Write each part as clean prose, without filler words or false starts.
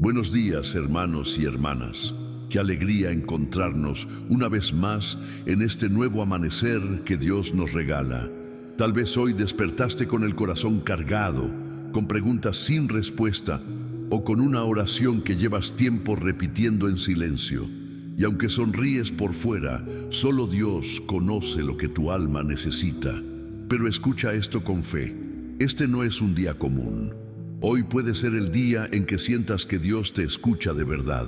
Buenos días, hermanos y hermanas. Qué alegría encontrarnos una vez más en este nuevo amanecer que Dios nos regala. Tal vez hoy despertaste con el corazón cargado, con preguntas sin respuesta o con una oración que llevas tiempo repitiendo en silencio. Y aunque sonríes por fuera, solo Dios conoce lo que tu alma necesita. Pero escucha esto con fe. Este no es un día común. Hoy puede ser el día en que sientas que Dios te escucha de verdad.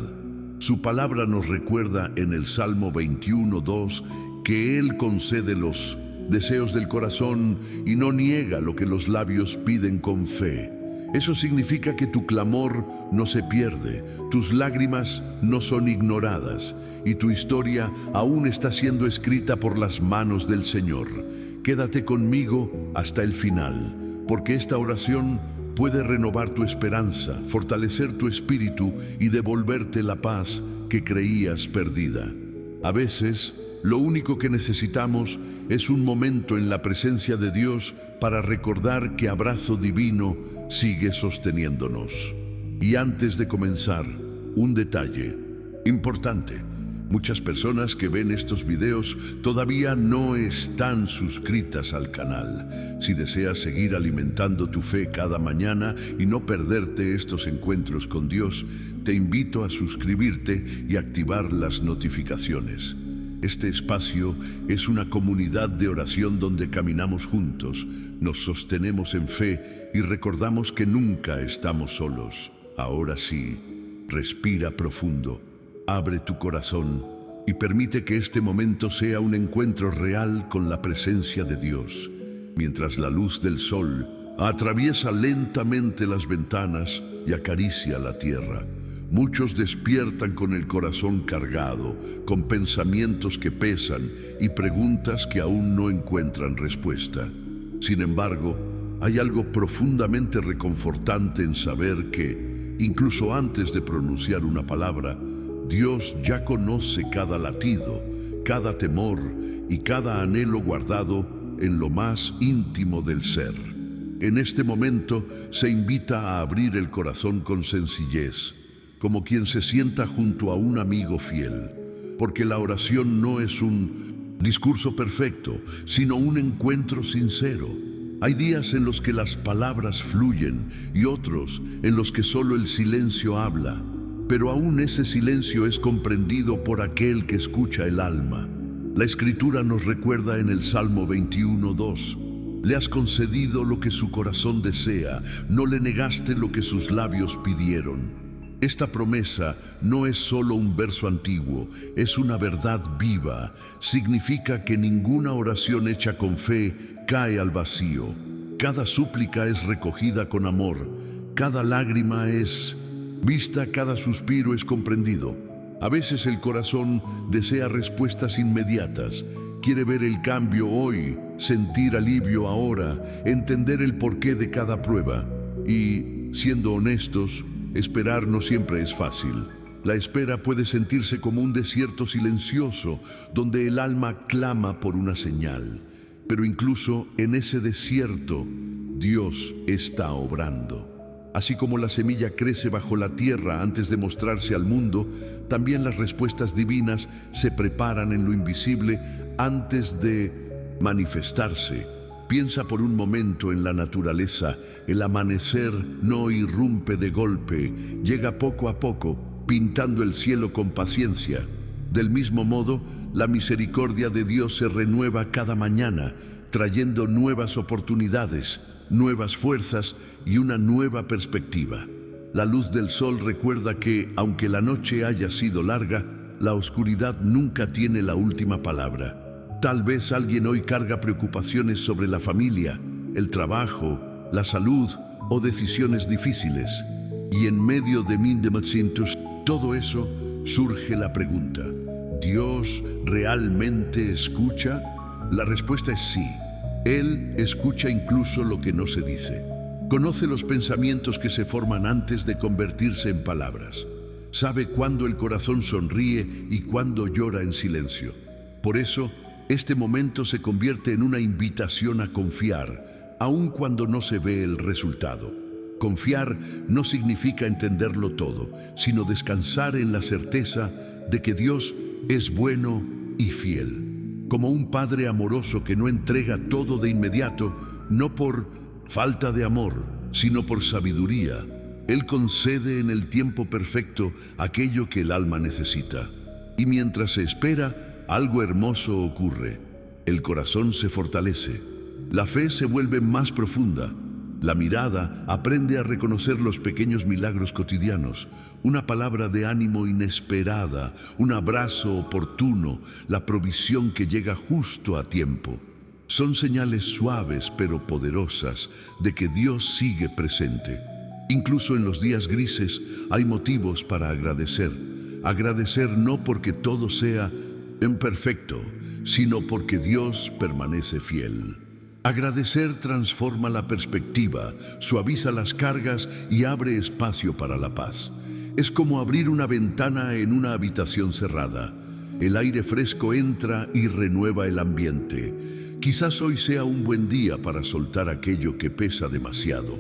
Su palabra nos recuerda en el Salmo 21:2 que Él concede los deseos del corazón y no niega lo que los labios piden con fe. Eso significa que tu clamor no se pierde, tus lágrimas no son ignoradas y tu historia aún está siendo escrita por las manos del Señor. Quédate conmigo hasta el final, porque esta oración puede renovar tu esperanza, fortalecer tu espíritu y devolverte la paz que creías perdida. A veces, lo único que necesitamos es un momento en la presencia de Dios para recordar que abrazo divino sigue sosteniéndonos. Y antes de comenzar, un detalle importante. Muchas personas que ven estos videos todavía no están suscritas al canal. Si deseas seguir alimentando tu fe cada mañana y no perderte estos encuentros con Dios, te invito a suscribirte y activar las notificaciones. Este espacio es una comunidad de oración donde caminamos juntos, nos sostenemos en fe y recordamos que nunca estamos solos. Ahora sí, respira profundo. Abre tu corazón y permite que este momento sea un encuentro real con la presencia de Dios. Mientras la luz del sol atraviesa lentamente las ventanas y acaricia la tierra, muchos despiertan con el corazón cargado, con pensamientos que pesan y preguntas que aún no encuentran respuesta. Sin embargo, hay algo profundamente reconfortante en saber que, incluso antes de pronunciar una palabra, Dios ya conoce cada latido, cada temor y cada anhelo guardado en lo más íntimo del ser. En este momento se invita a abrir el corazón con sencillez, como quien se sienta junto a un amigo fiel, porque la oración no es un discurso perfecto, sino un encuentro sincero. Hay días en los que las palabras fluyen y otros en los que solo el silencio habla. Pero aún ese silencio es comprendido por aquel que escucha el alma. La Escritura nos recuerda en el Salmo 21:2. Le has concedido lo que su corazón desea, no le negaste lo que sus labios pidieron. Esta promesa no es solo un verso antiguo, es una verdad viva. Significa que ninguna oración hecha con fe cae al vacío. Cada súplica es recogida con amor, cada lágrima es vista, cada suspiro es comprendido. A veces el corazón desea respuestas inmediatas, quiere ver el cambio hoy, sentir alivio ahora, entender el porqué de cada prueba. Y, siendo honestos, esperar no siempre es fácil. La espera puede sentirse como un desierto silencioso, donde el alma clama por una señal. Pero incluso en ese desierto, Dios está obrando. Así como la semilla crece bajo la tierra antes de mostrarse al mundo, también las respuestas divinas se preparan en lo invisible antes de manifestarse. Piensa por un momento en la naturaleza. El amanecer no irrumpe de golpe, llega poco a poco, pintando el cielo con paciencia. Del mismo modo, la misericordia de Dios se renueva cada mañana, trayendo nuevas oportunidades, nuevas fuerzas y una nueva perspectiva. La luz del sol recuerda que, aunque la noche haya sido larga, la oscuridad nunca tiene la última palabra. Tal vez alguien hoy carga preocupaciones sobre la familia, el trabajo, la salud o decisiones difíciles. Y en medio de todo eso surge la pregunta: ¿Dios realmente escucha? La respuesta es sí. Él escucha incluso lo que no se dice. Conoce los pensamientos que se forman antes de convertirse en palabras. Sabe cuándo el corazón sonríe y cuándo llora en silencio. Por eso, este momento se convierte en una invitación a confiar, aun cuando no se ve el resultado. Confiar no significa entenderlo todo, sino descansar en la certeza de que Dios es bueno y fiel. Como un padre amoroso que no entrega todo de inmediato, no por falta de amor, sino por sabiduría, Él concede en el tiempo perfecto aquello que el alma necesita. Y mientras se espera, algo hermoso ocurre. El corazón se fortalece, la fe se vuelve más profunda, la mirada aprende a reconocer los pequeños milagros cotidianos, una palabra de ánimo inesperada, un abrazo oportuno, la provisión que llega justo a tiempo. Son señales suaves pero poderosas de que Dios sigue presente. Incluso en los días grises hay motivos para agradecer. Agradecer no porque todo sea imperfecto, sino porque Dios permanece fiel. Agradecer transforma la perspectiva, suaviza las cargas y abre espacio para la paz. Es como abrir una ventana en una habitación cerrada. El aire fresco entra y renueva el ambiente. Quizás hoy sea un buen día para soltar aquello que pesa demasiado.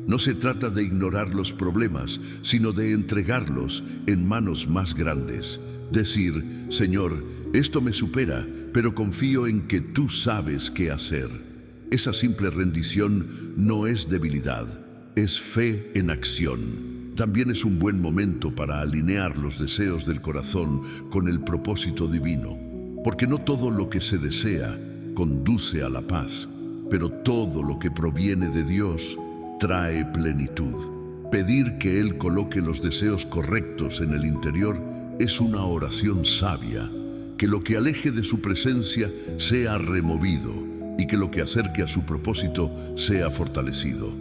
No se trata de ignorar los problemas, sino de entregarlos en manos más grandes. Decir, Señor, esto me supera, pero confío en que tú sabes qué hacer. Esa simple rendición no es debilidad, es fe en acción. También es un buen momento para alinear los deseos del corazón con el propósito divino, porque no todo lo que se desea conduce a la paz, pero todo lo que proviene de Dios trae plenitud. Pedir que Él coloque los deseos correctos en el interior es una oración sabia, que lo que aleje de su presencia sea removido y que lo que acerque a su propósito sea fortalecido.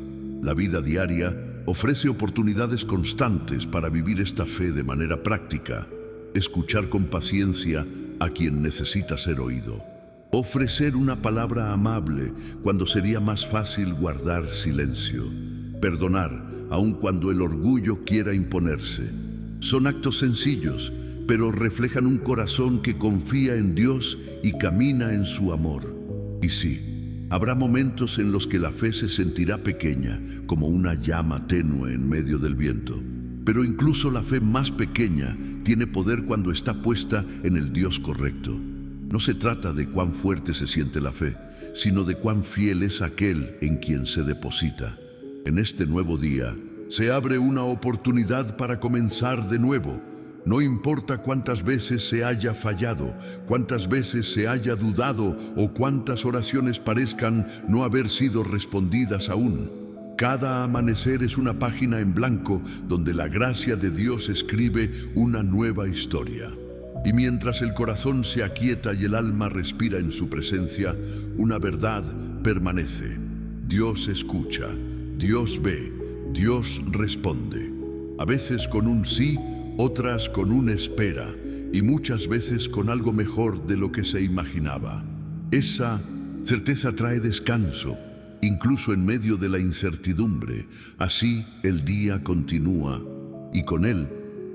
La vida diaria ofrece oportunidades constantes para vivir esta fe de manera práctica, escuchar con paciencia a quien necesita ser oído, ofrecer una palabra amable cuando sería más fácil guardar silencio, perdonar aun cuando el orgullo quiera imponerse. Son actos sencillos, pero reflejan un corazón que confía en Dios y camina en su amor. Y sí, habrá momentos en los que la fe se sentirá pequeña, como una llama tenue en medio del viento. Pero incluso la fe más pequeña tiene poder cuando está puesta en el Dios correcto. No se trata de cuán fuerte se siente la fe, sino de cuán fiel es aquel en quien se deposita. En este nuevo día, se abre una oportunidad para comenzar de nuevo. No importa cuántas veces se haya fallado, cuántas veces se haya dudado o cuántas oraciones parezcan no haber sido respondidas aún. Cada amanecer es una página en blanco donde la gracia de Dios escribe una nueva historia. Y mientras el corazón se aquieta y el alma respira en su presencia, una verdad permanece. Dios escucha, Dios ve, Dios responde. A veces con un sí, otras con una espera y muchas veces con algo mejor de lo que se imaginaba. Esa certeza trae descanso, incluso en medio de la incertidumbre. Así el día continúa y con él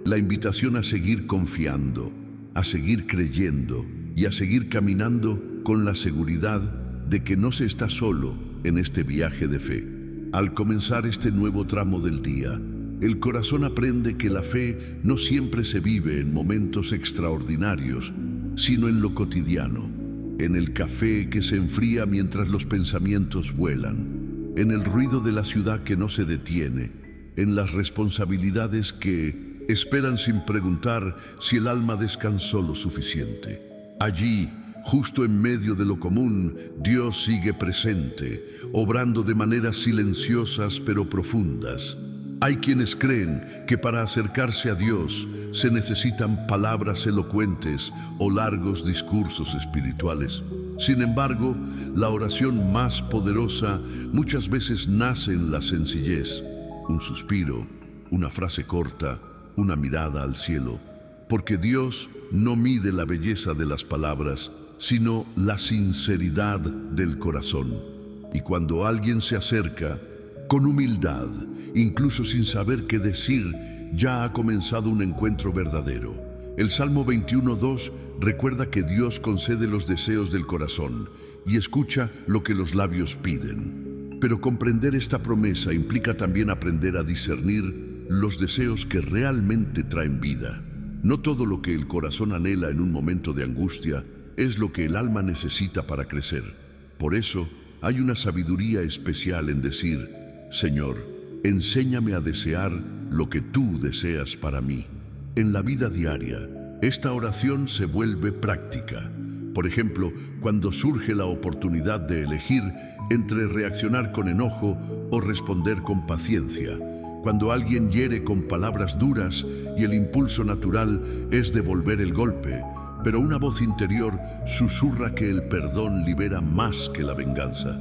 la invitación a seguir confiando, a seguir creyendo y a seguir caminando con la seguridad de que no se está solo en este viaje de fe. Al comenzar este nuevo tramo del día, el corazón aprende que la fe no siempre se vive en momentos extraordinarios, sino en lo cotidiano, en el café que se enfría mientras los pensamientos vuelan, en el ruido de la ciudad que no se detiene, en las responsabilidades que esperan sin preguntar si el alma descansó lo suficiente. Allí, justo en medio de lo común, Dios sigue presente, obrando de maneras silenciosas pero profundas. Hay quienes creen que para acercarse a Dios se necesitan palabras elocuentes o largos discursos espirituales. Sin embargo, la oración más poderosa muchas veces nace en la sencillez. Un suspiro, una frase corta, una mirada al cielo. Porque Dios no mide la belleza de las palabras, sino la sinceridad del corazón. Y cuando alguien se acerca, con humildad, incluso sin saber qué decir, ya ha comenzado un encuentro verdadero. El Salmo 21:2 recuerda que Dios concede los deseos del corazón y escucha lo que los labios piden. Pero comprender esta promesa implica también aprender a discernir los deseos que realmente traen vida. No todo lo que el corazón anhela en un momento de angustia es lo que el alma necesita para crecer. Por eso, hay una sabiduría especial en decir: Señor, enséñame a desear lo que tú deseas para mí. En la vida diaria, esta oración se vuelve práctica. Por ejemplo, cuando surge la oportunidad de elegir entre reaccionar con enojo o responder con paciencia, cuando alguien hiere con palabras duras y el impulso natural es devolver el golpe, pero una voz interior susurra que el perdón libera más que la venganza.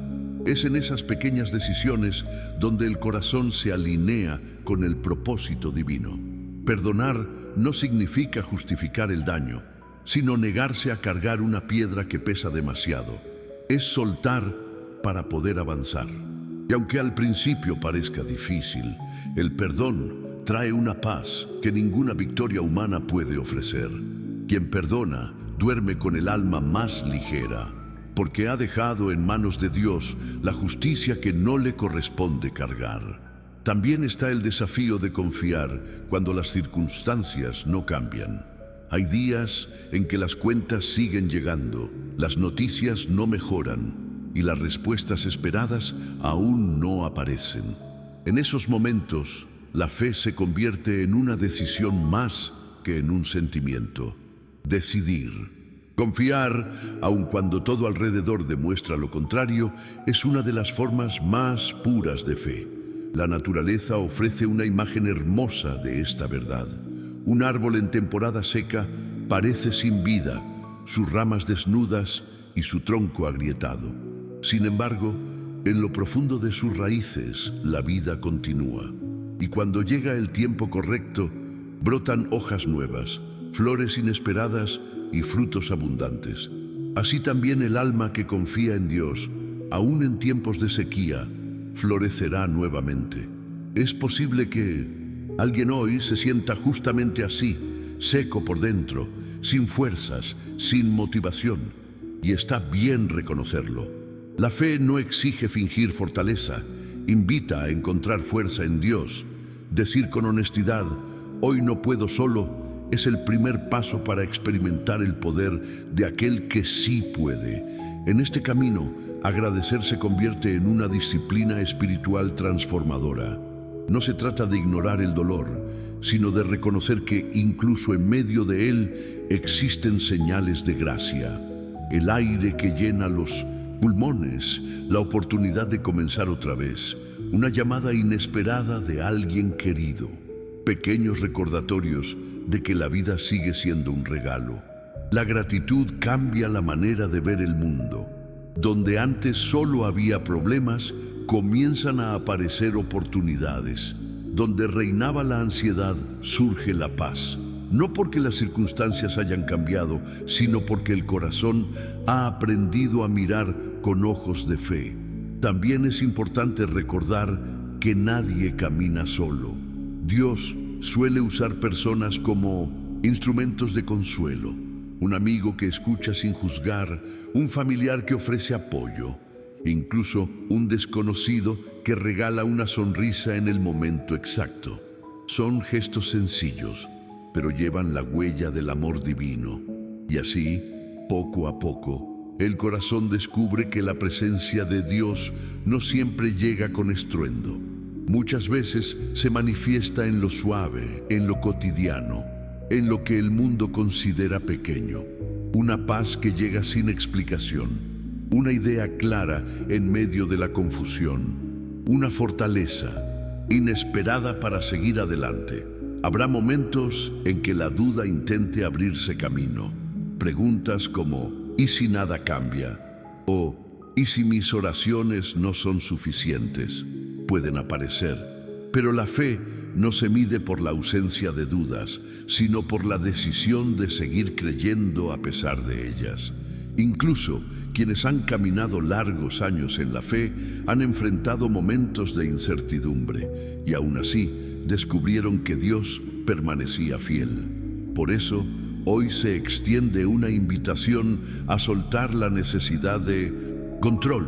Es en esas pequeñas decisiones donde el corazón se alinea con el propósito divino. Perdonar no significa justificar el daño, sino negarse a cargar una piedra que pesa demasiado. Es soltar para poder avanzar. Y aunque al principio parezca difícil, el perdón trae una paz que ninguna victoria humana puede ofrecer. Quien perdona duerme con el alma más ligera, porque ha dejado en manos de Dios la justicia que no le corresponde cargar. También está el desafío de confiar cuando las circunstancias no cambian. Hay días en que las cuentas siguen llegando, las noticias no mejoran y las respuestas esperadas aún no aparecen. En esos momentos, la fe se convierte en una decisión más que en un sentimiento. Decidir. Confiar, aun cuando todo alrededor demuestra lo contrario, es una de las formas más puras de fe. La naturaleza ofrece una imagen hermosa de esta verdad. Un árbol en temporada seca parece sin vida, sus ramas desnudas y su tronco agrietado. Sin embargo, en lo profundo de sus raíces, la vida continúa. Y cuando llega el tiempo correcto, brotan hojas nuevas, flores inesperadas y frutos abundantes. Así también el alma que confía en Dios, aún en tiempos de sequía, florecerá nuevamente. Es posible que alguien hoy se sienta justamente así, seco por dentro, sin fuerzas, sin motivación, y está bien reconocerlo. La fe no exige fingir fortaleza, invita a encontrar fuerza en Dios. Decir con honestidad: hoy no puedo solo, es el primer paso para experimentar el poder de aquel que sí puede. En este camino, agradecer se convierte en una disciplina espiritual transformadora. No se trata de ignorar el dolor, sino de reconocer que incluso en medio de él existen señales de gracia. El aire que llena los pulmones, la oportunidad de comenzar otra vez, una llamada inesperada de alguien querido. Pequeños recordatorios de que la vida sigue siendo un regalo. La gratitud cambia la manera de ver el mundo. Donde antes solo había problemas, comienzan a aparecer oportunidades. Donde reinaba la ansiedad, surge la paz. No porque las circunstancias hayan cambiado, sino porque el corazón ha aprendido a mirar con ojos de fe. También es importante recordar que nadie camina solo. Dios suele usar personas como instrumentos de consuelo, un amigo que escucha sin juzgar, un familiar que ofrece apoyo, incluso un desconocido que regala una sonrisa en el momento exacto. Son gestos sencillos, pero llevan la huella del amor divino. Y así, poco a poco, el corazón descubre que la presencia de Dios no siempre llega con estruendo. Muchas veces se manifiesta en lo suave, en lo cotidiano, en lo que el mundo considera pequeño. Una paz que llega sin explicación, una idea clara en medio de la confusión, una fortaleza inesperada para seguir adelante. Habrá momentos en que la duda intente abrirse camino. Preguntas como: ¿y si nada cambia? O ¿y si mis oraciones no son suficientes? Pueden aparecer, pero la fe no se mide por la ausencia de dudas, sino por la decisión de seguir creyendo a pesar de ellas. Incluso quienes han caminado largos años en la fe han enfrentado momentos de incertidumbre y aún así descubrieron que Dios permanecía fiel. Por eso, hoy se extiende una invitación a soltar la necesidad de control.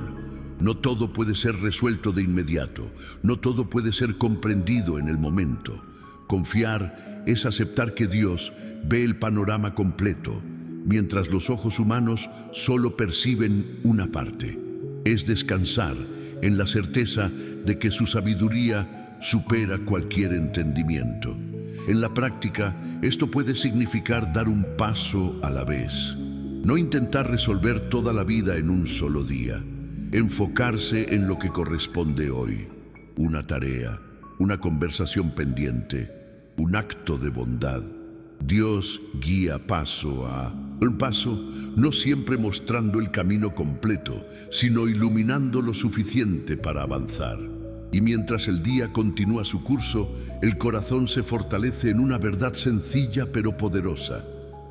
No todo puede ser resuelto de inmediato, no todo puede ser comprendido en el momento. Confiar es aceptar que Dios ve el panorama completo, mientras los ojos humanos solo perciben una parte. Es descansar en la certeza de que su sabiduría supera cualquier entendimiento. En la práctica, esto puede significar dar un paso a la vez. No intentar resolver toda la vida en un solo día. Enfocarse en lo que corresponde hoy. Una tarea, una conversación pendiente, un acto de bondad. Dios guía paso a paso, no siempre mostrando el camino completo, sino iluminando lo suficiente para avanzar. Y mientras el día continúa su curso, el corazón se fortalece en una verdad sencilla pero poderosa.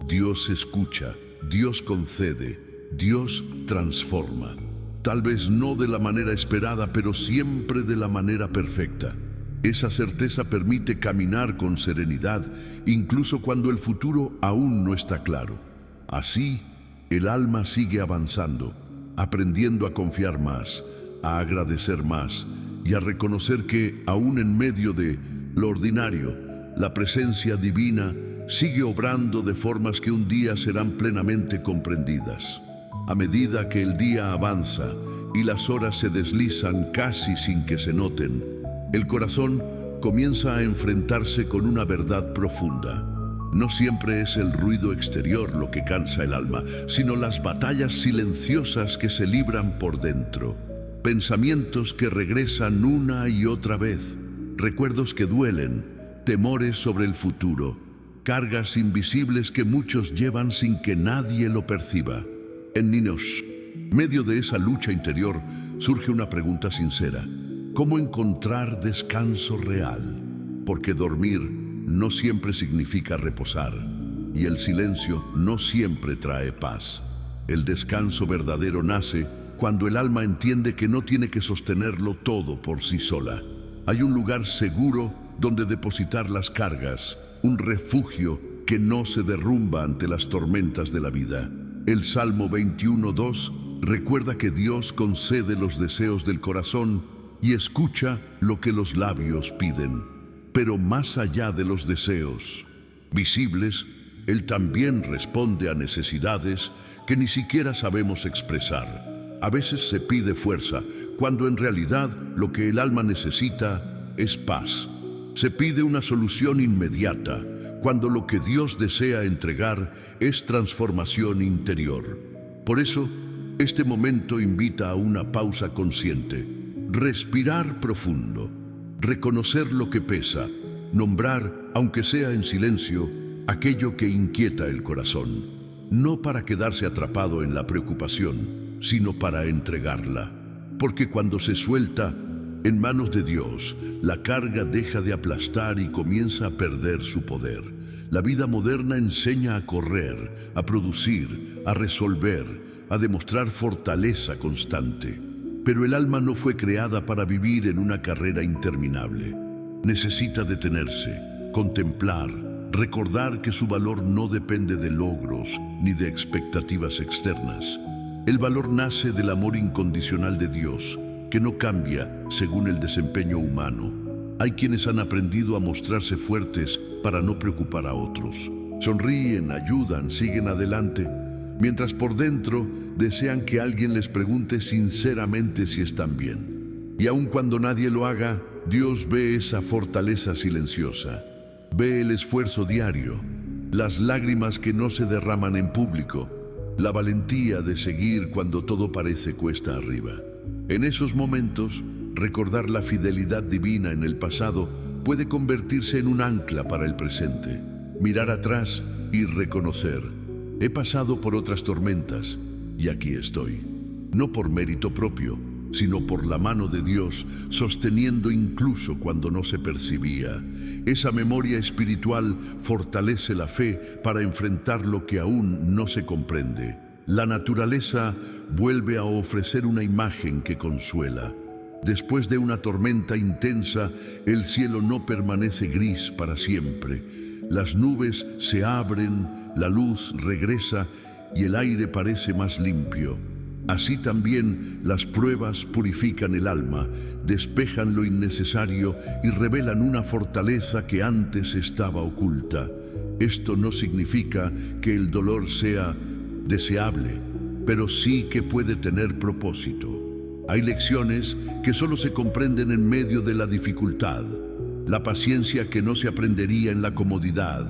Dios escucha, Dios concede, Dios transforma. Tal vez no de la manera esperada, pero siempre de la manera perfecta. Esa certeza permite caminar con serenidad, incluso cuando el futuro aún no está claro. Así, el alma sigue avanzando, aprendiendo a confiar más, a agradecer más y a reconocer que, aún en medio de lo ordinario, la presencia divina sigue obrando de formas que un día serán plenamente comprendidas. A medida que el día avanza y las horas se deslizan casi sin que se noten, el corazón comienza a enfrentarse con una verdad profunda. No siempre es el ruido exterior lo que cansa el alma, sino las batallas silenciosas que se libran por dentro. Pensamientos que regresan una y otra vez, recuerdos que duelen, temores sobre el futuro, cargas invisibles que muchos llevan sin que nadie lo perciba. En medio de esa lucha interior, surge una pregunta sincera. ¿Cómo encontrar descanso real? Porque dormir no siempre significa reposar, y el silencio no siempre trae paz. El descanso verdadero nace cuando el alma entiende que no tiene que sostenerlo todo por sí sola. Hay un lugar seguro donde depositar las cargas, un refugio que no se derrumba ante las tormentas de la vida. El Salmo 21:2 recuerda que Dios concede los deseos del corazón y escucha lo que los labios piden. Pero más allá de los deseos visibles, Él también responde a necesidades que ni siquiera sabemos expresar. A veces se pide fuerza, cuando en realidad lo que el alma necesita es paz. Se pide una solución inmediata, cuando lo que Dios desea entregar es transformación interior. Por eso, este momento invita a una pausa consciente, respirar profundo, reconocer lo que pesa, nombrar, aunque sea en silencio, aquello que inquieta el corazón, no para quedarse atrapado en la preocupación, sino para entregarla. Porque cuando se suelta en manos de Dios, la carga deja de aplastar y comienza a perder su poder. La vida moderna enseña a correr, a producir, a resolver, a demostrar fortaleza constante. Pero el alma no fue creada para vivir en una carrera interminable. Necesita detenerse, contemplar, recordar que su valor no depende de logros ni de expectativas externas. El valor nace del amor incondicional de Dios, que no cambia según el desempeño humano. Hay quienes han aprendido a mostrarse fuertes para no preocupar a otros. Sonríen, ayudan, siguen adelante, mientras por dentro desean que alguien les pregunte sinceramente si están bien. Y aun cuando nadie lo haga, Dios ve esa fortaleza silenciosa, ve el esfuerzo diario, las lágrimas que no se derraman en público, la valentía de seguir cuando todo parece cuesta arriba. En esos momentos, recordar la fidelidad divina en el pasado puede convertirse en un ancla para el presente. Mirar atrás y reconocer: he pasado por otras tormentas y aquí estoy. No por mérito propio, sino por la mano de Dios, sosteniendo incluso cuando no se percibía. Esa memoria espiritual fortalece la fe para enfrentar lo que aún no se comprende. La naturaleza vuelve a ofrecer una imagen que consuela. Después de una tormenta intensa, el cielo no permanece gris para siempre. Las nubes se abren, la luz regresa y el aire parece más limpio. Así también las pruebas purifican el alma, despejan lo innecesario y revelan una fortaleza que antes estaba oculta. Esto no significa que el dolor sea deseable, pero sí que puede tener propósito. Hay lecciones que solo se comprenden en medio de la dificultad, la paciencia que no se aprendería en la comodidad,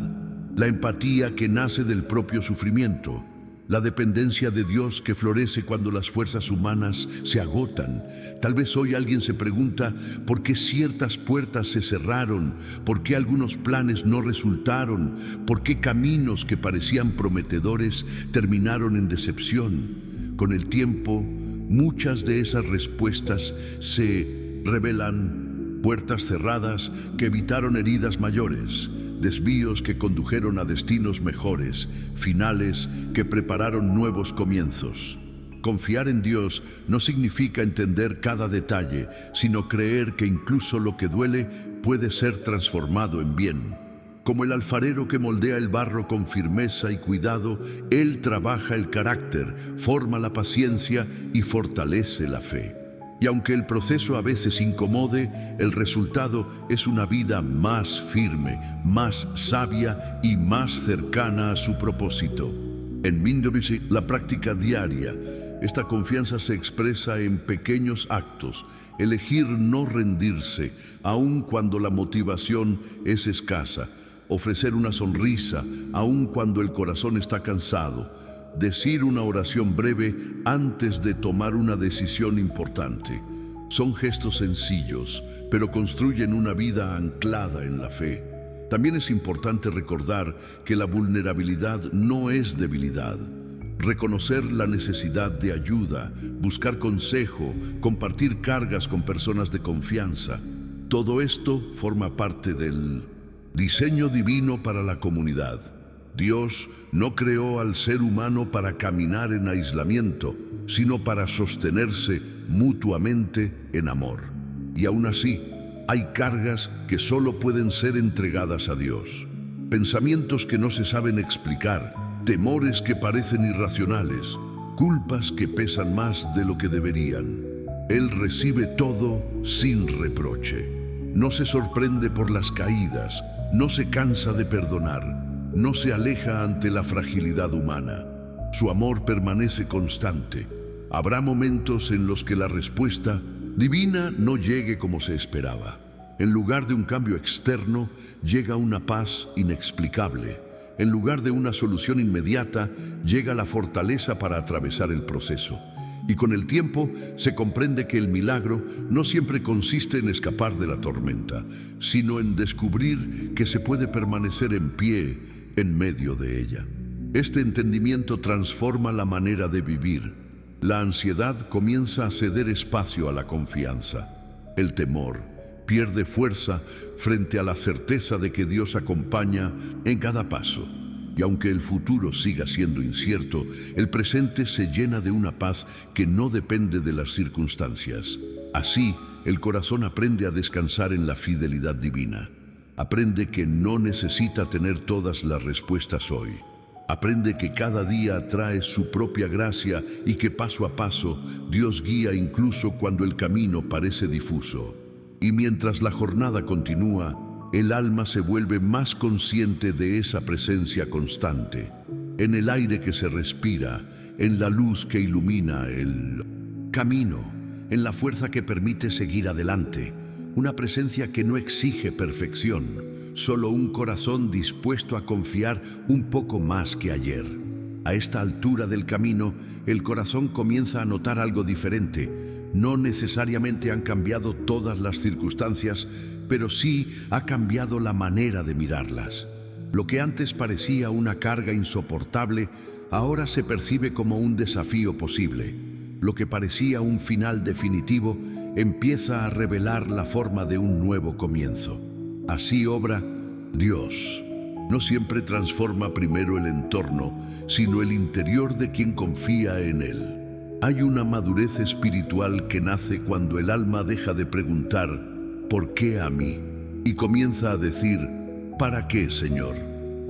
la empatía que nace del propio sufrimiento, la dependencia de Dios que florece cuando las fuerzas humanas se agotan. Tal vez hoy alguien se pregunta por qué ciertas puertas se cerraron, por qué algunos planes no resultaron, por qué caminos que parecían prometedores terminaron en decepción. Con el tiempo, muchas de esas respuestas se revelan: puertas cerradas que evitaron heridas mayores, desvíos que condujeron a destinos mejores, finales que prepararon nuevos comienzos. Confiar en Dios no significa entender cada detalle, sino creer que incluso lo que duele puede ser transformado en bien. Como el alfarero que moldea el barro con firmeza y cuidado, Él trabaja el carácter, forma la paciencia y fortalece la fe. Y aunque el proceso a veces incomode, el resultado es una vida más firme, más sabia y más cercana a su propósito. En Mindovisi, la práctica diaria, esta confianza se expresa en pequeños actos: elegir no rendirse, aun cuando la motivación es escasa; ofrecer una sonrisa, aun cuando el corazón está cansado; decir una oración breve antes de tomar una decisión importante. Son gestos sencillos, pero construyen una vida anclada en la fe. También es importante recordar que la vulnerabilidad no es debilidad. Reconocer la necesidad de ayuda, buscar consejo, compartir cargas con personas de confianza, todo esto forma parte del diseño divino para la comunidad. Dios no creó al ser humano para caminar en aislamiento, sino para sostenerse mutuamente en amor. Y aún así, hay cargas que solo pueden ser entregadas a Dios. Pensamientos que no se saben explicar, temores que parecen irracionales, culpas que pesan más de lo que deberían. Él recibe todo sin reproche. No se sorprende por las caídas, no se cansa de perdonar. No se aleja ante la fragilidad humana. Su amor permanece constante. Habrá momentos en los que la respuesta divina no llegue como se esperaba. En lugar de un cambio externo, llega una paz inexplicable. En lugar de una solución inmediata, llega la fortaleza para atravesar el proceso. Y con el tiempo se comprende que el milagro no siempre consiste en escapar de la tormenta, sino en descubrir que se puede permanecer en pie en medio de ella. Este entendimiento transforma la manera de vivir. La ansiedad comienza a ceder espacio a la confianza. El temor pierde fuerza frente a la certeza de que Dios acompaña en cada paso. Y aunque el futuro siga siendo incierto, el presente se llena de una paz que no depende de las circunstancias. Así, el corazón aprende a descansar en la fidelidad divina. Aprende que no necesita tener todas las respuestas hoy. Aprende que cada día trae su propia gracia y que paso a paso Dios guía incluso cuando el camino parece difuso. Y mientras la jornada continúa, el alma se vuelve más consciente de esa presencia constante, en el aire que se respira, en la luz que ilumina el camino, en la fuerza que permite seguir adelante. Una presencia que no exige perfección, solo un corazón dispuesto a confiar un poco más que ayer. A esta altura del camino, el corazón comienza a notar algo diferente. No necesariamente han cambiado todas las circunstancias, pero sí ha cambiado la manera de mirarlas. Lo que antes parecía una carga insoportable, ahora se percibe como un desafío posible. Lo que parecía un final definitivo empieza a revelar la forma de un nuevo comienzo. Así obra Dios. No siempre transforma primero el entorno, sino el interior de quien confía en Él. Hay una madurez espiritual que nace cuando el alma deja de preguntar ¿por qué a mí? Y comienza a decir ¿para qué, Señor?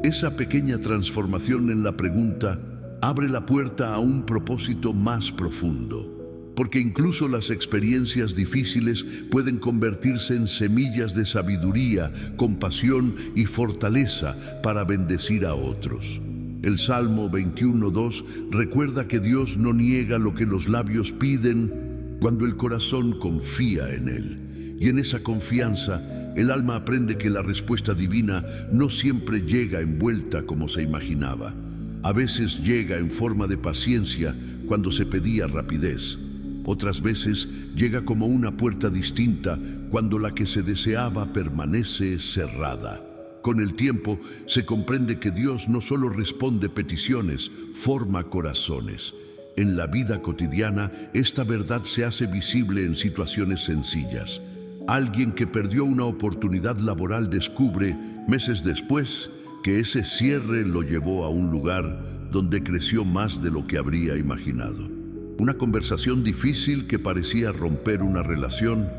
Esa pequeña transformación en la pregunta abre la puerta a un propósito más profundo, porque incluso las experiencias difíciles pueden convertirse en semillas de sabiduría, compasión y fortaleza para bendecir a otros. El Salmo 21:2 recuerda que Dios no niega lo que los labios piden cuando el corazón confía en Él. Y en esa confianza, el alma aprende que la respuesta divina no siempre llega envuelta como se imaginaba. A veces llega en forma de paciencia cuando se pedía rapidez. Otras veces llega como una puerta distinta cuando la que se deseaba permanece cerrada. Con el tiempo se comprende que Dios no solo responde peticiones, forma corazones. En la vida cotidiana, esta verdad se hace visible en situaciones sencillas. Alguien que perdió una oportunidad laboral descubre, meses después, que ese cierre lo llevó a un lugar donde creció más de lo que habría imaginado. Una conversación difícil que parecía romper una relación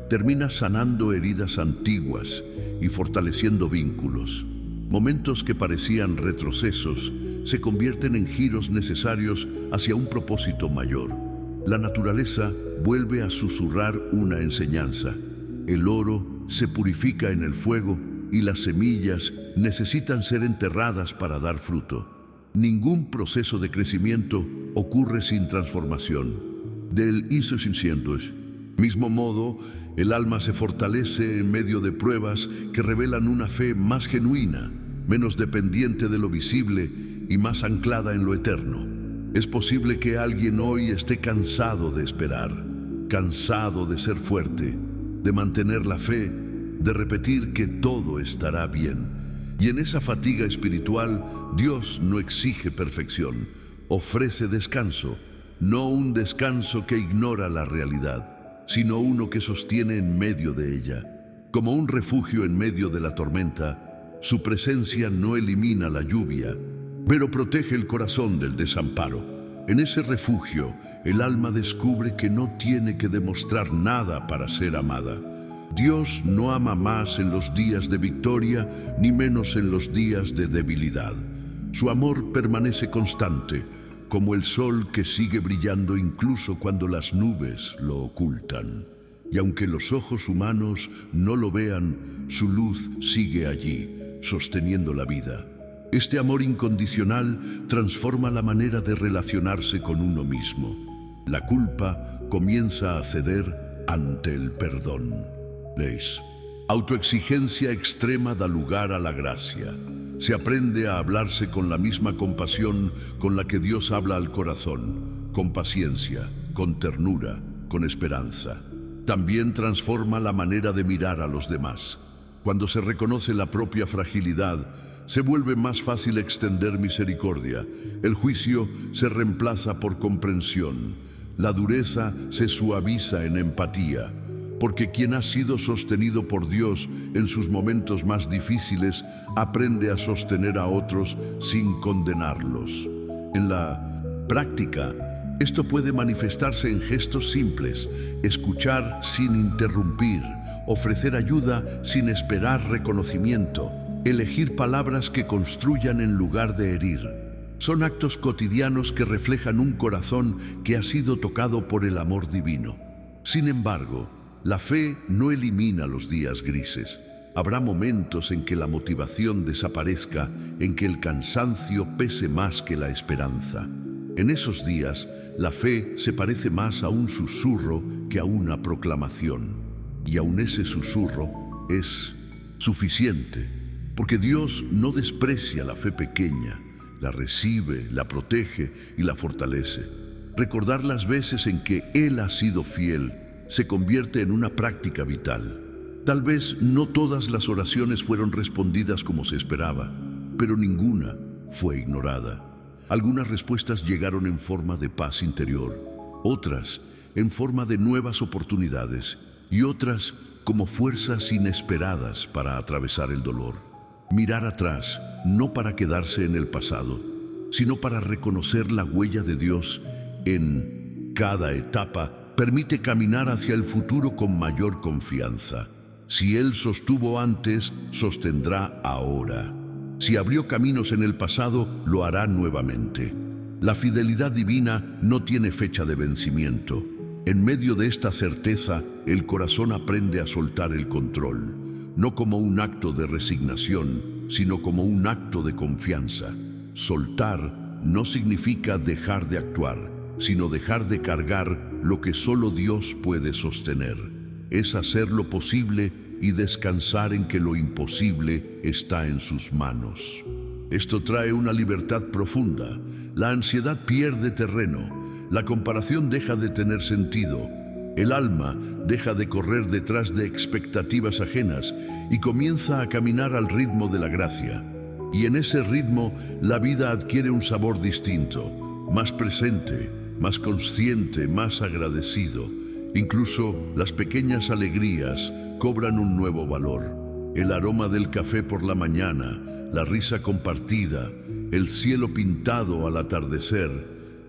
termina sanando heridas antiguas y fortaleciendo vínculos. Momentos que parecían retrocesos se convierten en giros necesarios hacia un propósito mayor. La naturaleza vuelve a susurrar una enseñanza. El oro se purifica en el fuego y las semillas necesitan ser enterradas para dar fruto. Ningún proceso de crecimiento ocurre sin transformación. Del mismo modo, el alma se fortalece en medio de pruebas que revelan una fe más genuina, menos dependiente de lo visible y más anclada en lo eterno. Es posible que alguien hoy esté cansado de esperar, cansado de ser fuerte, de mantener la fe, de repetir que todo estará bien. Y en esa fatiga espiritual, Dios no exige perfección, ofrece descanso, no un descanso que ignora la realidad, sino uno que sostiene en medio de ella. Como un refugio en medio de la tormenta, su presencia no elimina la lluvia, pero protege el corazón del desamparo. En ese refugio, el alma descubre que no tiene que demostrar nada para ser amada. Dios no ama más en los días de victoria, ni menos en los días de debilidad. Su amor permanece constante, como el sol que sigue brillando incluso cuando las nubes lo ocultan. Y aunque los ojos humanos no lo vean, su luz sigue allí, sosteniendo la vida. Este amor incondicional transforma la manera de relacionarse con uno mismo. La culpa comienza a ceder ante el perdón. ¿Veis? Autoexigencia extrema da lugar a la gracia. Se aprende a hablarse con la misma compasión con la que Dios habla al corazón, con paciencia, con ternura, con esperanza. También transforma la manera de mirar a los demás. Cuando se reconoce la propia fragilidad, se vuelve más fácil extender misericordia. El juicio se reemplaza por comprensión. La dureza se suaviza en empatía. Porque quien ha sido sostenido por Dios en sus momentos más difíciles aprende a sostener a otros sin condenarlos. En la práctica, esto puede manifestarse en gestos simples: escuchar sin interrumpir, ofrecer ayuda sin esperar reconocimiento, elegir palabras que construyan en lugar de herir. Son actos cotidianos que reflejan un corazón que ha sido tocado por el amor divino. Sin embargo, la fe no elimina los días grises. Habrá momentos en que la motivación desaparezca, en que el cansancio pese más que la esperanza. En esos días, la fe se parece más a un susurro que a una proclamación. Y aun ese susurro es suficiente, porque Dios no desprecia la fe pequeña, la recibe, la protege y la fortalece. Recordar las veces en que Él ha sido fiel se convierte en una práctica vital. Tal vez no todas las oraciones fueron respondidas como se esperaba, pero ninguna fue ignorada. Algunas respuestas llegaron en forma de paz interior, otras en forma de nuevas oportunidades y otras como fuerzas inesperadas para atravesar el dolor. Mirar atrás, no para quedarse en el pasado, sino para reconocer la huella de Dios en cada etapa, permite caminar hacia el futuro con mayor confianza. Si Él sostuvo antes, sostendrá ahora. Si abrió caminos en el pasado, lo hará nuevamente. La fidelidad divina no tiene fecha de vencimiento. En medio de esta certeza, el corazón aprende a soltar el control, no como un acto de resignación, sino como un acto de confianza. Soltar no significa dejar de actuar, sino dejar de cargar lo que solo Dios puede sostener. Es hacer lo posible y descansar en que lo imposible está en sus manos. Esto trae una libertad profunda. La ansiedad pierde terreno, la comparación deja de tener sentido, el alma deja de correr detrás de expectativas ajenas y comienza a caminar al ritmo de la gracia. Y en ese ritmo la vida adquiere un sabor distinto, más presente, más consciente, más agradecido. Incluso las pequeñas alegrías cobran un nuevo valor. El aroma del café por la mañana, la risa compartida, el cielo pintado al atardecer,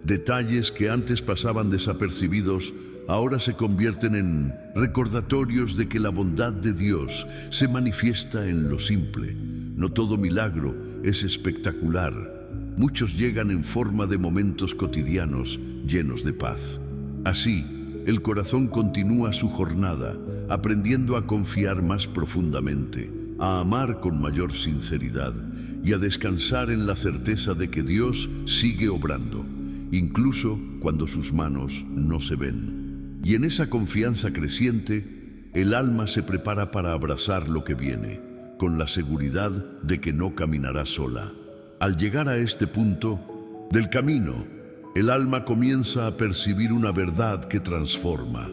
detalles que antes pasaban desapercibidos, ahora se convierten en recordatorios de que la bondad de Dios se manifiesta en lo simple. No todo milagro es espectacular. Muchos llegan en forma de momentos cotidianos llenos de paz. Así, el corazón continúa su jornada, aprendiendo a confiar más profundamente, a amar con mayor sinceridad y a descansar en la certeza de que Dios sigue obrando, incluso cuando sus manos no se ven. Y en esa confianza creciente, el alma se prepara para abrazar lo que viene, con la seguridad de que no caminará sola. Al llegar a este punto del camino, el alma comienza a percibir una verdad que transforma.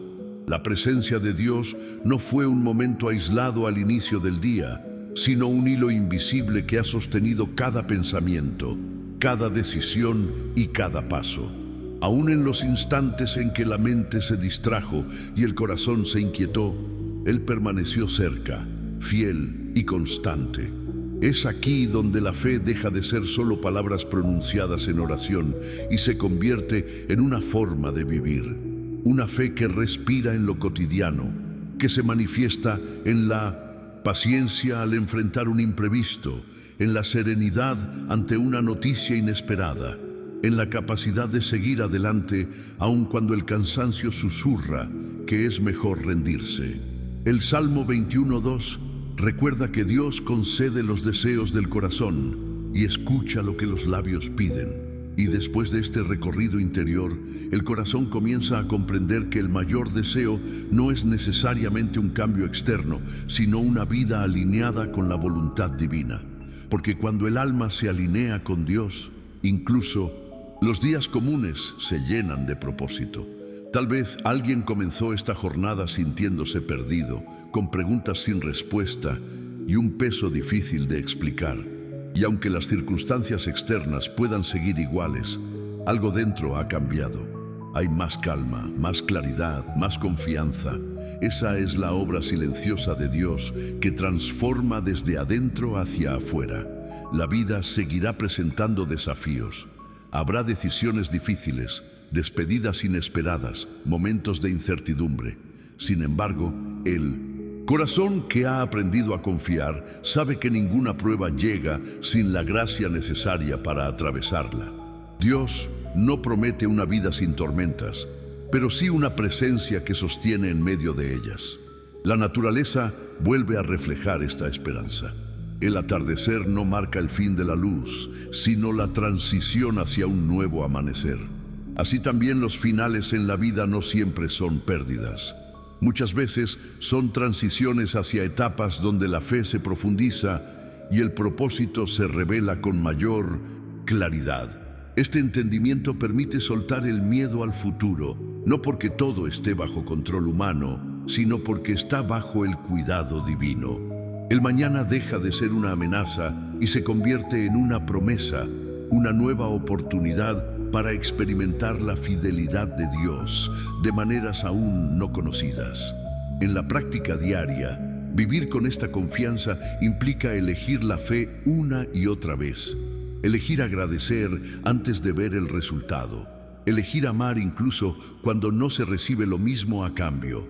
La presencia de Dios no fue un momento aislado al inicio del día, sino un hilo invisible que ha sostenido cada pensamiento, cada decisión y cada paso. Aún en los instantes en que la mente se distrajo y el corazón se inquietó, Él permaneció cerca, fiel y constante. Es aquí donde la fe deja de ser solo palabras pronunciadas en oración y se convierte en una forma de vivir. Una fe que respira en lo cotidiano, que se manifiesta en la paciencia al enfrentar un imprevisto, en la serenidad ante una noticia inesperada, en la capacidad de seguir adelante aun cuando el cansancio susurra que es mejor rendirse. El Salmo 21:2 recuerda que Dios concede los deseos del corazón y escucha lo que los labios piden. Y después de este recorrido interior, el corazón comienza a comprender que el mayor deseo no es necesariamente un cambio externo, sino una vida alineada con la voluntad divina. Porque cuando el alma se alinea con Dios, incluso los días comunes se llenan de propósito. Tal vez alguien comenzó esta jornada sintiéndose perdido, con preguntas sin respuesta y un peso difícil de explicar. Y aunque las circunstancias externas puedan seguir iguales, algo dentro ha cambiado. Hay más calma, más claridad, más confianza. Esa es la obra silenciosa de Dios que transforma desde adentro hacia afuera. La vida seguirá presentando desafíos. Habrá decisiones difíciles, despedidas inesperadas, momentos de incertidumbre. Sin embargo, el corazón que ha aprendido a confiar sabe que ninguna prueba llega sin la gracia necesaria para atravesarla. Dios no promete una vida sin tormentas, pero sí una presencia que sostiene en medio de ellas. La naturaleza vuelve a reflejar esta esperanza. El atardecer no marca el fin de la luz, sino la transición hacia un nuevo amanecer. Así también los finales en la vida no siempre son pérdidas. Muchas veces son transiciones hacia etapas donde la fe se profundiza y el propósito se revela con mayor claridad. Este entendimiento permite soltar el miedo al futuro, no porque todo esté bajo control humano, sino porque está bajo el cuidado divino. El mañana deja de ser una amenaza y se convierte en una promesa, una nueva oportunidad para experimentar la fidelidad de Dios de maneras aún no conocidas. En la práctica diaria, vivir con esta confianza implica elegir la fe una y otra vez, elegir agradecer antes de ver el resultado, elegir amar incluso cuando no se recibe lo mismo a cambio,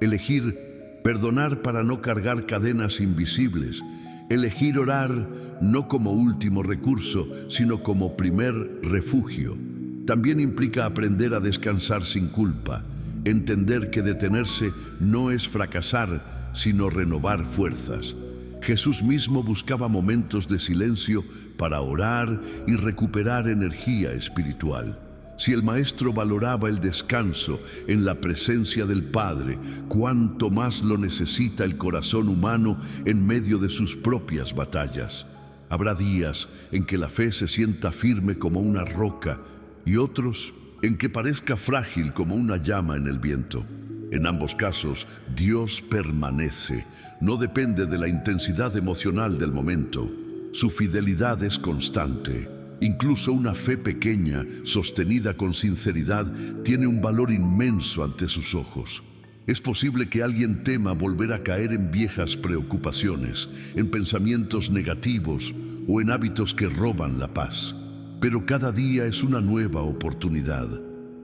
elegir perdonar para no cargar cadenas invisibles, elegir orar no como último recurso, sino como primer refugio. También implica aprender a descansar sin culpa, entender que detenerse no es fracasar, sino renovar fuerzas. Jesús mismo buscaba momentos de silencio para orar y recuperar energía espiritual. Si el Maestro valoraba el descanso en la presencia del Padre, cuánto más lo necesita el corazón humano en medio de sus propias batallas. Habrá días en que la fe se sienta firme como una roca y otros en que parezca frágil como una llama en el viento. En ambos casos, Dios permanece. No depende de la intensidad emocional del momento. Su fidelidad es constante. Incluso una fe pequeña, sostenida con sinceridad, tiene un valor inmenso ante sus ojos. Es posible que alguien tema volver a caer en viejas preocupaciones, en pensamientos negativos o en hábitos que roban la paz. Pero cada día es una nueva oportunidad.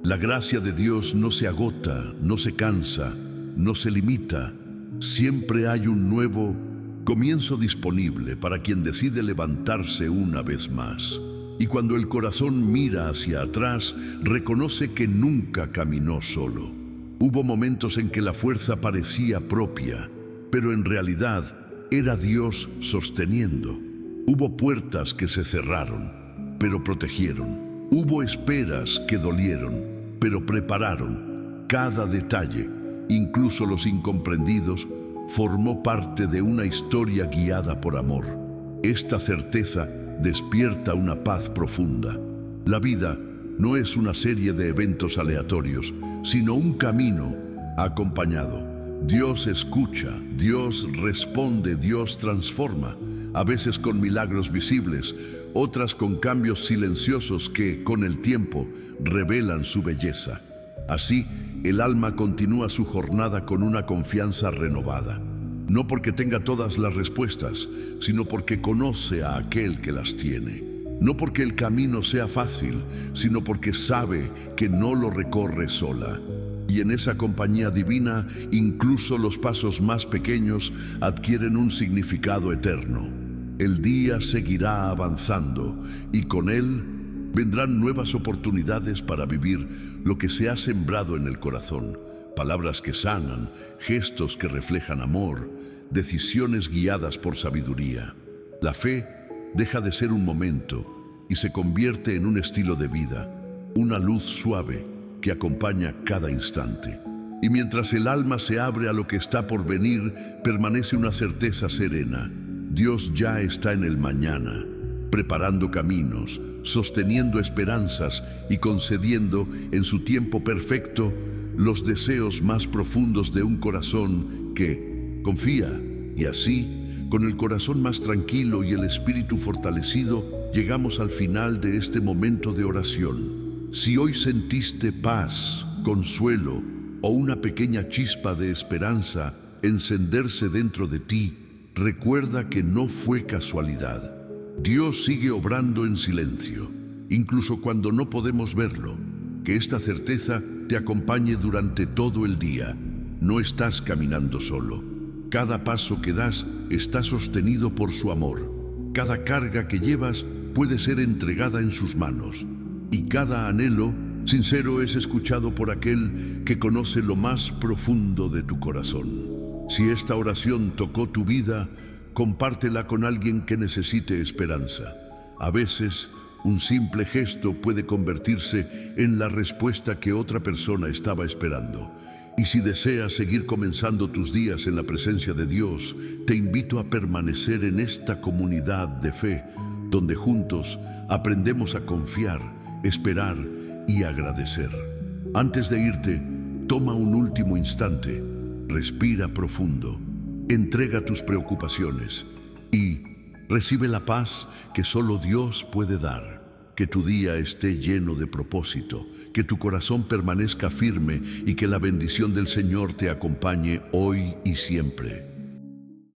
La gracia de Dios no se agota, no se cansa, no se limita. Siempre hay un nuevo comienzo disponible para quien decide levantarse una vez más. Y cuando el corazón mira hacia atrás, reconoce que nunca caminó solo. Hubo momentos en que la fuerza parecía propia, pero en realidad era Dios sosteniendo. Hubo puertas que se cerraron, pero protegieron. Hubo esperas que dolieron, pero prepararon. Cada detalle, incluso los incomprendidos, formó parte de una historia guiada por amor. Esta certeza despierta una paz profunda. La vida no es una serie de eventos aleatorios, sino un camino acompañado. Dios escucha, Dios responde, Dios transforma, a veces con milagros visibles, otras con cambios silenciosos que, con el tiempo, revelan su belleza. Así, el alma continúa su jornada con una confianza renovada. No porque tenga todas las respuestas, sino porque conoce a aquel que las tiene. No porque el camino sea fácil, sino porque sabe que no lo recorre sola. Y en esa compañía divina, incluso los pasos más pequeños adquieren un significado eterno. El día seguirá avanzando y con él vendrán nuevas oportunidades para vivir lo que se ha sembrado en el corazón. Palabras que sanan, gestos que reflejan amor, decisiones guiadas por sabiduría. La fe deja de ser un momento y se convierte en un estilo de vida, una luz suave que acompaña cada instante. Y mientras el alma se abre a lo que está por venir, permanece una certeza serena. Dios ya está en el mañana, preparando caminos, sosteniendo esperanzas y concediendo en su tiempo perfecto los deseos más profundos de un corazón que confía. Y así, con el corazón más tranquilo y el espíritu fortalecido, llegamos al final de este momento de oración. Si hoy sentiste paz, consuelo o una pequeña chispa de esperanza encenderse dentro de ti, recuerda que no fue casualidad. Dios sigue obrando en silencio, incluso cuando no podemos verlo. Que esta certeza te acompañe durante todo el día. No estás caminando solo. Cada paso que das está sostenido por su amor. Cada carga que llevas puede ser entregada en sus manos. Y cada anhelo sincero es escuchado por aquel que conoce lo más profundo de tu corazón. Si esta oración tocó tu vida, compártela con alguien que necesite esperanza. A veces, un simple gesto puede convertirse en la respuesta que otra persona estaba esperando. Y si deseas seguir comenzando tus días en la presencia de Dios, te invito a permanecer en esta comunidad de fe, donde juntos aprendemos a confiar, esperar y agradecer. Antes de irte, toma un último instante, respira profundo, entrega tus preocupaciones y recibe la paz que solo Dios puede dar. Que tu día esté lleno de propósito, que tu corazón permanezca firme y que la bendición del Señor te acompañe hoy y siempre.